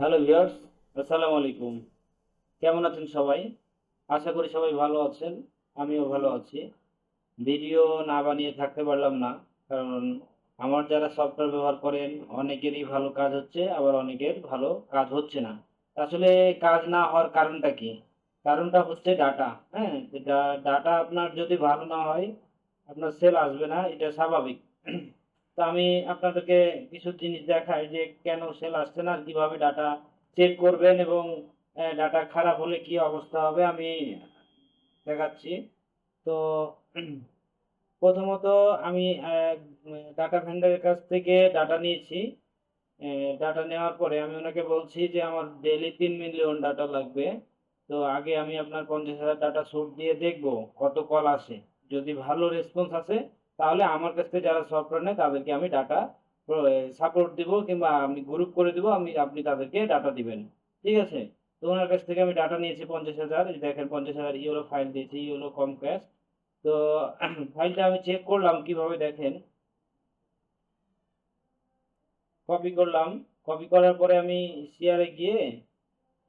Hello viewers, আসসালামু আলাইকুম। কেমন আছেন সবাই? আশা করি সবাই ভালো আছেন। আমিও ভালো আছি। ভিডিও না বানিয়ে থাকতে পারলাম না। কারণ আমার যারা সফটওয়্যার ব্যবহার করেন অনেকেরই ভালো কাজ হচ্ছে, আবার অনেকের ভালো কাজ হচ্ছে না। আসলে কাজ না হওয়ার কারণটা কি? কারণটা হচ্ছে ডাটা, হ্যাঁ? ডাটা আপনার যদি ভালো না হয়, আপনার সেল আসবে না, এটা স্বাভাবিক। তো আমি আপনাদেরকে কিছু জিনিস দেখাই যে কেন সেল আসছে না, আর কিভাবে ডাটা চেক করবেন এবং ডাটা খারাপ হলে কি অবস্থা হবে আমি দেখাচ্ছি। তো প্রথমত আমি ডাটা ভেন্ডারের কাছ থেকে ডাটা নিয়েছি। ডাটা নেওয়ার পরে আমি ওনাকে বলছি যে আমার ডেইলি 3 মিলিয়ন ডাটা লাগবে। তো আগে আমি আপনার 50,000 ডাটা সোর্স দিয়ে দেখব কত কল আসে। যদি ভালো রেসপন্স আসে তাহলে আমার কাছ থেকে যারা সফটওয়্যার নেয় তাদেরকে আমি ডাটা সাপোর্ট দিব, কিংবা আমি গ্রুপ করে দিব, আপনি তাদেরকে ডাটা দিবেন। ঠিক আছে? তো ওনার কাছ থেকে আমি ডাটা নিয়েছি 50,000। এই দেখেন 50,000 ইউরো ফাইল দিয়েছি, ইউরো কমক্যাস্ট। তো ফাইলটা আমি চেক করলাম কিভাবে দেখেন। কপি করলাম। কপি করার পরে আমি শেয়ারে গিয়ে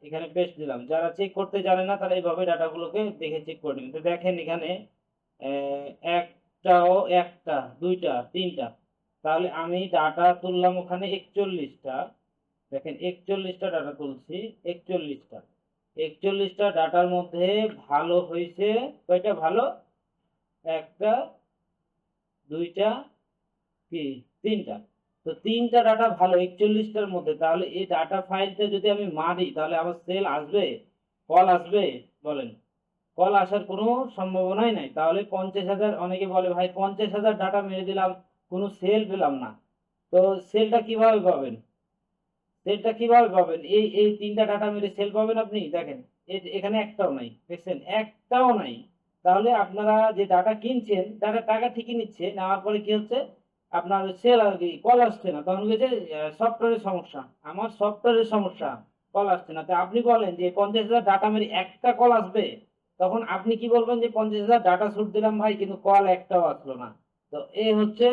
এখানে পেস্ট দিলাম। যারা চেক করতে জানে না তারা এইভাবে ডাটাগুলোকে দেখে চেক করে নেবেন। তো দেখেন এখানে একটাও, একটা, দুইটা, তিনটা। তাহলে আমি ডাটা তুললাম ওখানে 41টা। দেখেন 41টা ডাটা তুলছি, 41টা। 41টা ডাটার মধ্যে ভালো হয়েছে কয়টা ভালো? একটা, দুইটা, কি, তিনটা। তো তিনটা ডাটা ভালো 41টার মধ্যে। তাহলে এই ডাটা ফাইলটা যদি আমি মারি তাহলে আমার সেল আসবে, কল আসবে? বলেন। কল আসার কোনো সম্ভাবনাই নাই। তাহলে 50,000, অনেকে বলে ভাই 50,000 ডাটা মেরে দিলাম, কোনো সেল পেলাম না। তো সেলটা কিভাবে পাবেন? সেলটা কিভাবে পাবেন? এই তিনটা ডাটা মেরে সেল পাবেন আপনি? দেখেন এখানে একটাও নাই, দেখছেন, একটাও নাই। তাহলে আপনারা যে ডাটা কিনছেন, ডাটা টাকা ঠিকই নিচ্ছে, নেওয়ার পরে কি হচ্ছে, আপনার সেল আর কি কল আসছে না। তখন হচ্ছে সফটওয়্যারের সমস্যা। আমার সফটওয়্যারের সমস্যা, কল আসছে না। তো আপনি বলেন যে 50,000 ডাটা মেরে একটা কল আসবে, তখন আপনি কি বলবেন যে 50,000 ডাটা শুট দিলাম ভাই, কিন্তু কল একটাও আসলো না। তো এই হচ্ছে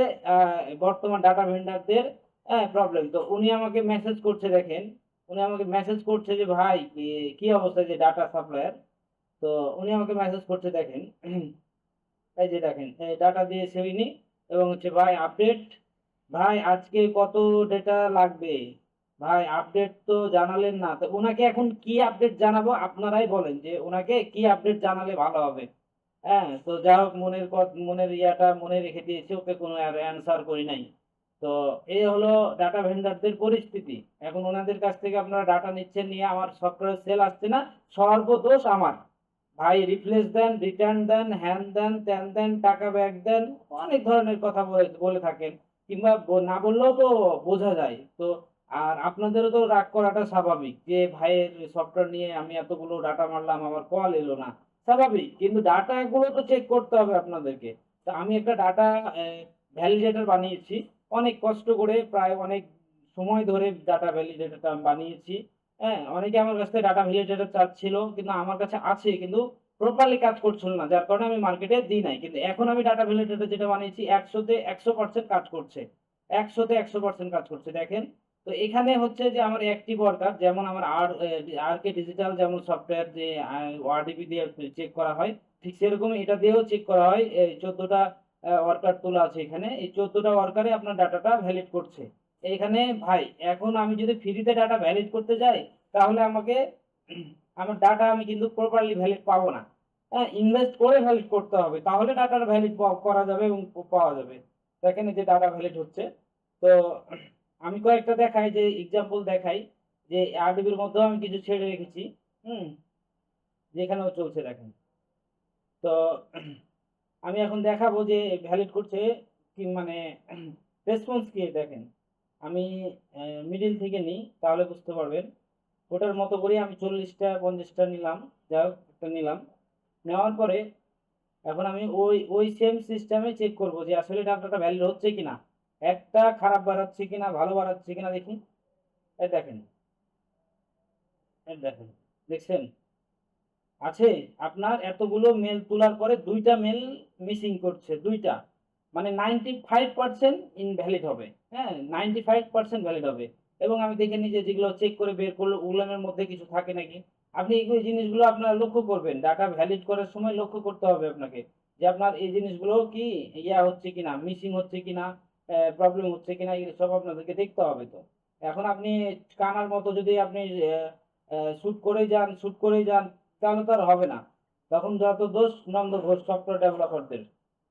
বর্তমান ডাটা ভেন্ডারদের প্রবলেম। তো উনি আমাকে মেসেজ করছে, দেখেন, উনি আমাকে মেসেজ করছে যে ভাই কি অবস্থা, যে ডাটা সাপ্লায়ার। তো উনি আমাকে মেসেজ করছে, দেখেন, এই যে দেখেন ডাটা দিয়েছে উনি, এবং হচ্ছে ভাই আপডেট, ভাই আজকে কত ডেটা লাগবে, ভাই আপডেট তো জানালেন না। তো ওনাকে এখন কি আপডেট জানাবো, আপনারাই বলেন যে ওনাকে কি আপডেট জানালে ভালো হবে। হ্যাঁ, তো যা হোক, মনের ইয়াটা মনে রেখে দিয়েছি, ওকে কোনো আর অ্যান্সার করি নাই। তো এই হলো ডাটা ভেন্ডারদের পরিস্থিতি। এখন ওনাদের কাছ থেকে আপনারা ডাটা নিচ্ছেন, নিয়ে আমার সফটওয়্যার সেল আসছে না, সর্বদোষ আমার। ভাই রিপ্লেস দেন, রিটার্ন দেন, হ্যান দেন, ত্যান দেন, টাকা ব্যাক দেন, অনেক ধরনের কথা বলে বলে থাকেন। কিংবা না বললেও তো বোঝা যায়। তো আর আপনাদেরও তো রাগ করাটা স্বাভাবিক যে ভাইয়ের সফটওয়্যার নিয়ে আমি এতগুলো ডাটা মারলাম, আমার কল এলো না। স্বাভাবিক, কিন্তু ডাটা গুলো তো চেক করতে হবে আপনাদেরকে। তো আমি একটা ডাটা ভ্যালিডেটর বানিয়েছি অনেক কষ্ট করে, প্রায় অনেক সময় ধরে ডাটা ভ্যালিডেটরটা আমি বানিয়েছি। হ্যাঁ, অনেকে আমার কাছ থেকে ডাটা ভ্যালিডেটর চাচ্ছিল, কিন্তু আমার কাছে আছে, কিন্তু প্রপারলি কাজ করছিল না, যার কারণে আমি মার্কেটে দিই নাই। কিন্তু এখন আমি ডাটা ভ্যালিডেটর যেটা বানিয়েছি 100-তে 100% কাজ করছে। 100-তে 100% কাজ করছে, দেখেন। তো এখানে হচ্ছে যে আমার অ্যাক্টিভ ওয়ার্কার, যেমন আমার আর কে ডিজিটাল যেমন সফটওয়্যার যে ওআরডিবি দিয়ে চেক করা হয়, ঠিক সেরকম এটা দিয়েও চেক করা হয়। এই 14টা ওয়ার্কার তোলা আছে এখানে। এই 14টা ওয়ার্কারে আপনার ডাটাটা ভ্যালিড করছে। এইখানে ভাই এখন আমি যদি ফ্রিতে ডাটা ভ্যালিড করতে যাই, তাহলে আমাকে আমার ডাটা আমি কিন্তু প্রপারলি ভ্যালিড পাবো না। হ্যাঁ, ইনভেস্ট করে ভ্যালিড করতে হবে, তাহলে ডাটার ভ্যালিড করা যাবে এবং পাওয়া যাবে। দেখেন এই যে ডাটা ভ্যালিড হচ্ছে। তো আমি কয়েকটা দেখাই, যে এক্সাম্পল দেখাই, যে আরডিবির মধ্যেও আমি কিছু ছেড়ে রেখেছি। হুম, যেখানেও চলছে, দেখেন। তো আমি এখন দেখাবো যে ভ্যালিড করছে কি, মানে রেসপন্স কি, দেখেন। আমি মিডিল থেকে নিই তাহলে বুঝতে পারবেন। ওটার মতো করে আমি 40টা 50টা নিলাম, যাই হোক একটা নিলাম। নেওয়ার পরে এখন আমি ওই ওই সেম সিস্টেমে চেক করব যে আসলে ডাটাটা ভ্যালিড হচ্ছে কিনা, একটা খারাপ বাড়াচ্ছে কিনা, ভালো বাড়াচ্ছে কিনা দেখি। এই দেখেন, এই দেখেন, দেখছেন, আছে। আপনার এতগুলো মেল তোলার পরে দুইটা মেল মিসিং করছে, দুইটা। মানে 95% ইনভ্যালিড হবে। হ্যাঁ, 95% ভ্যালিড হবে। এবং আমি দেখে নিই যে যেগুলো চেক করে বের করলে ওগুলোর মধ্যে কিছু থাকে নাকি। আপনি এই জিনিসগুলো আপনারা লক্ষ্য করবেন, ডাটা ভ্যালিড করার সময় লক্ষ্য করতে হবে আপনাকে যে আপনার এই জিনিসগুলো কি হচ্ছে কিনা, মিসিং হচ্ছে কিনা, প্রবলেম হচ্ছে কিনা, এগুলো সব আপনাদেরকে দেখতে হবে। তো এখন আপনি কানার মতো যদি আপনি শুট করেই যান তাহলে তো আর হবে না। তখন যত দোষ নন্দ ঘোষ সফটওয়্যার ডেভেলপারদের।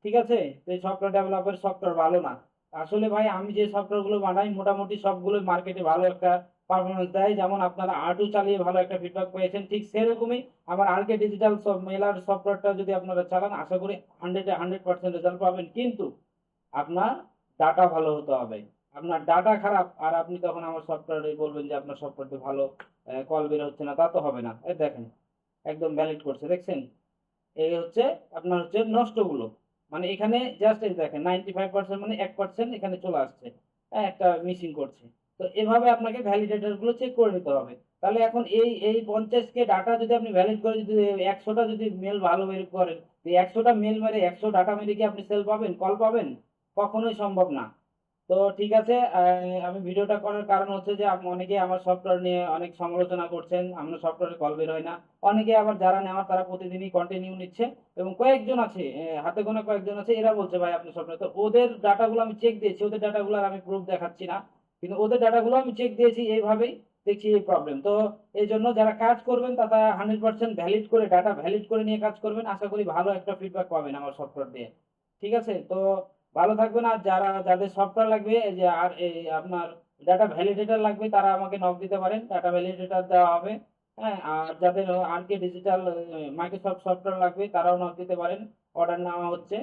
ঠিক আছে? তো এই সফটওয়্যার ডেভেলপের সফটওয়্যার ভালো না। আসলে ভাই আমি যে সফটওয়্যার গুলো বানাই মোটামুটি সবগুলোই মার্কেটে ভালো একটা পারফরমেন্স দেয়। যেমন আপনারা আর্টু চালিয়ে ভালো একটা ফিডব্যাক পেয়েছেন, ঠিক সেরকমই আমার আরকে ডিজিটাল মেলার সফটওয়্যারটা যদি আপনারা চালান আশা করি 100% রেজাল্ট পাবেন। কিন্তু আপনার ডাটা ভালো হতে হবে। আপনার ডাটা খারাপ আর আপনি তখন আমার সফটওয়্যারে বলবেন যে আপনার সফটওয়্যারটি ভালো, কল বের হচ্ছে না, তা তো হবে না। এই দেখেন একদম ভ্যালিড করছে, দেখছেন? এই হচ্ছে আপনার হচ্ছে নষ্টগুলো। মানে এখানে জাস্ট এই দেখেন 95% মানে 1% এখানে চলে আসছে। হ্যাঁ, একটা মিসিং করছে। তো এভাবে আপনাকে ভ্যালিডেটর গুলো চেক করে নিতে হবে। তাহলে এখন এই 50 কে ডাটা যদি আপনি ভ্যালিড করে যদি 100টা যদি মেল ভালো বের করেন, এই 100টা মেল মেরে 100 ডাটা মেরে কি আপনি সেল পাবেন, কল পাবেন? কখনোই সম্ভব না। তো ঠিক আছে, আমি ভিডিওটা করার কারণ হচ্ছে যে অনেকেই আমার সফটওয়্যার নিয়ে অনেক সমালোচনা করছেন, আমার সফটওয়্যারে কল বের হয় না। অনেকে আবার যারা নেওয়ার তারা প্রতিদিনই কন্টিনিউ নিচ্ছে এবং কয়েকজন আছে, হাতে গোনা কয়েকজন আছে, এরা বলছে ভাই আপনার সফটওয়্যার। তো ওদের ডাটাগুলো আমি চেক দিয়েছি, ওদের ডাটাগুলোর আমি প্রুফ দেখাচ্ছি না। কিন্তু ওদের ডাটাগুলো আমি চেক দিয়েছি এইভাবেই, দেখছি এই প্রবলেম। তো এইজন্য যারা কাজ করবেন তারা 100% ভ্যালিড করে ডাটা ভ্যালিড করে নিয়ে কাজ করবেন। আশা করি ভালো একটা ফিডব্যাক পাবেন আমার সফটওয়্যার দিয়ে। ঠিক আছে? তো ভালো থাকবেন। আর যাদের সফটওয়্যার লাগবে এই যে আর এই আপনার ডাটা ভ্যালিডেটর লাগবে তারা আমাকে নক দিতে পারেন। ডাটা ভ্যালিডেটর দেওয়া হবে। হ্যাঁ? আর যাদের আরকে ডিজিটাল মাইক্রোসফট সফটওয়্যার লাগবে তারাও নক দিতে পারেন। অর্ডার নেওয়া হচ্ছে।